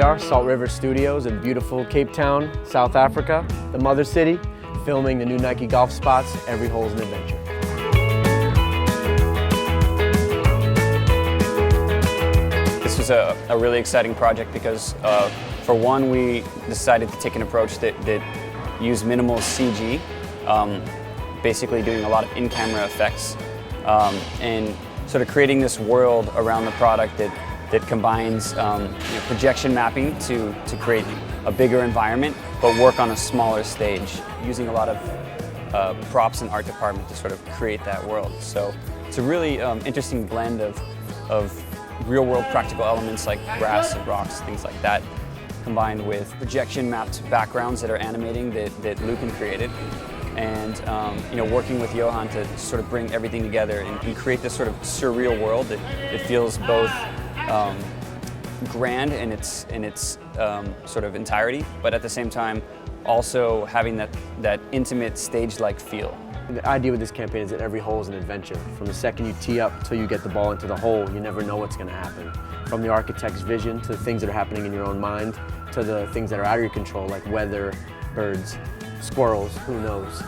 are, Salt River Studios in beautiful Cape Town, South Africa, the mother city, filming the new Nike golf spots. Every hole's an adventure. This was a really exciting project because, for one, we decided to take an approach that used minimal CG, basically doing a lot of in-camera effects, and sort of creating this world around the product that combines projection mapping to create a bigger environment, but work on a smaller stage, using a lot of props and art department to sort of create that world. So it's a really interesting blend of real-world practical elements like grass and rocks, things like that, combined with projection-mapped backgrounds that are animating that Lucan created, and working with Johan to sort of bring everything together and create this sort of surreal world that feels both grand in its sort of entirety, but at the same time also having that intimate stage-like feel. The idea with this campaign is that every hole is an adventure. From the second you tee up till you get the ball into the hole, you never know what's going to happen. From the architect's vision to the things that are happening in your own mind to the things that are out of your control, like weather, birds, squirrels, who knows.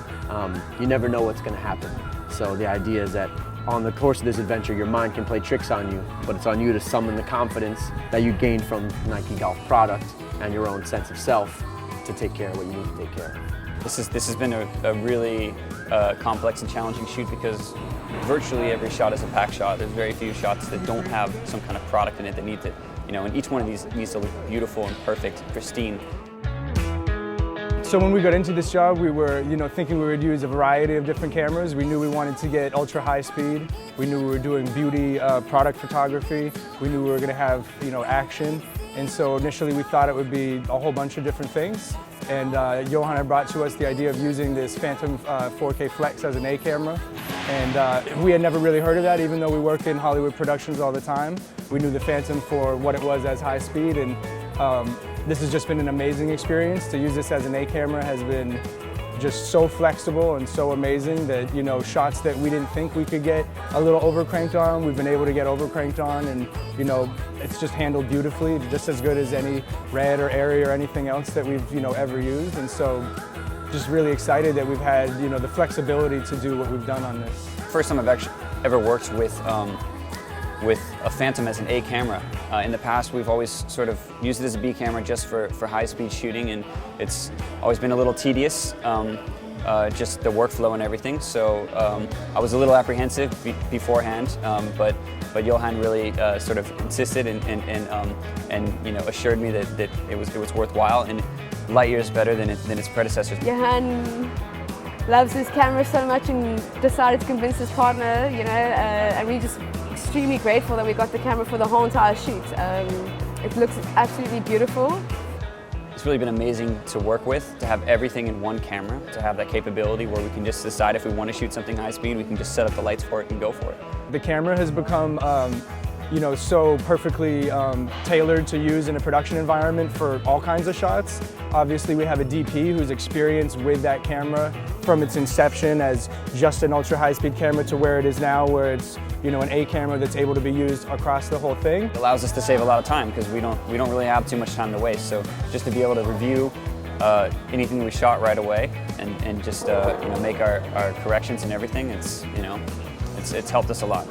You never know what's going to happen. So the idea is that on the course of this adventure, your mind can play tricks on you, but it's on you to summon the confidence that you gain from Nike golf product and your own sense of self to take care of what you need to take care of. This has been a really complex and challenging shoot because virtually every shot is a pack shot. There's very few shots that don't have some kind of product in it that need to, and each one of these needs to look beautiful and perfect, pristine. So when we got into this job, we were, thinking we would use a variety of different cameras. We knew we wanted to get ultra high speed. We knew we were doing beauty product photography. We knew we were going to have, action. And so initially we thought it would be a whole bunch of different things. And Johan had brought to us the idea of using this Phantom 4K Flex as an A camera. And we had never really heard of that, even though we work in Hollywood productions all the time. We knew the Phantom for what it was as high speed, and this has just been an amazing experience. To use this as an A camera has been just so flexible and so amazing that, shots that we didn't think we could get a little overcranked on, we've been able to get overcranked on, and, it's just handled beautifully, just as good as any red or area or anything else that we've, ever used. And so just really excited that we've had, the flexibility to do what we've done on this. First time I've ever worked with a Phantom as an A camera. In the past, we've always sort of used it as a B camera just for high-speed shooting, and it's always been a little tedious, just the workflow and everything. So I was a little apprehensive beforehand, but Johan really sort of insisted and assured me that it was worthwhile and light years better than its predecessors. Johan loves his camera so much and decided to convince his partner, and we just extremely grateful that we got the camera for the whole entire shoot. It looks absolutely beautiful. It's really been amazing to work with, to have everything in one camera, to have that capability where we can just decide if we want to shoot something high speed, we can just set up the lights for it and go for it. The camera has become so perfectly tailored to use in a production environment for all kinds of shots. Obviously, we have a DP who's experienced with that camera from its inception as just an ultra high-speed camera to where it is now, where it's an A camera that's able to be used across the whole thing. It allows us to save a lot of time because we don't really have too much time to waste. So just to be able to review anything we shot right away and just make our corrections and everything, it's helped us a lot.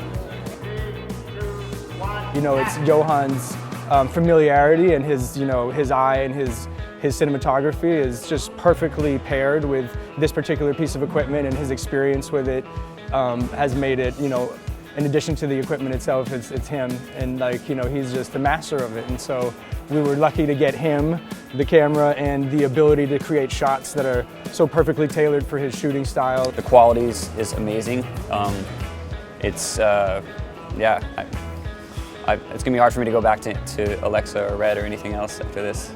It's Johan's familiarity and his eye and his cinematography is just perfectly paired with this particular piece of equipment, and his experience with it has made it, in addition to the equipment itself, it's him, and he's just the master of it. And so we were lucky to get him, the camera, and the ability to create shots that are so perfectly tailored for his shooting style. The quality is amazing. It's going to be hard for me to go back to Alexa or Red or anything else after this.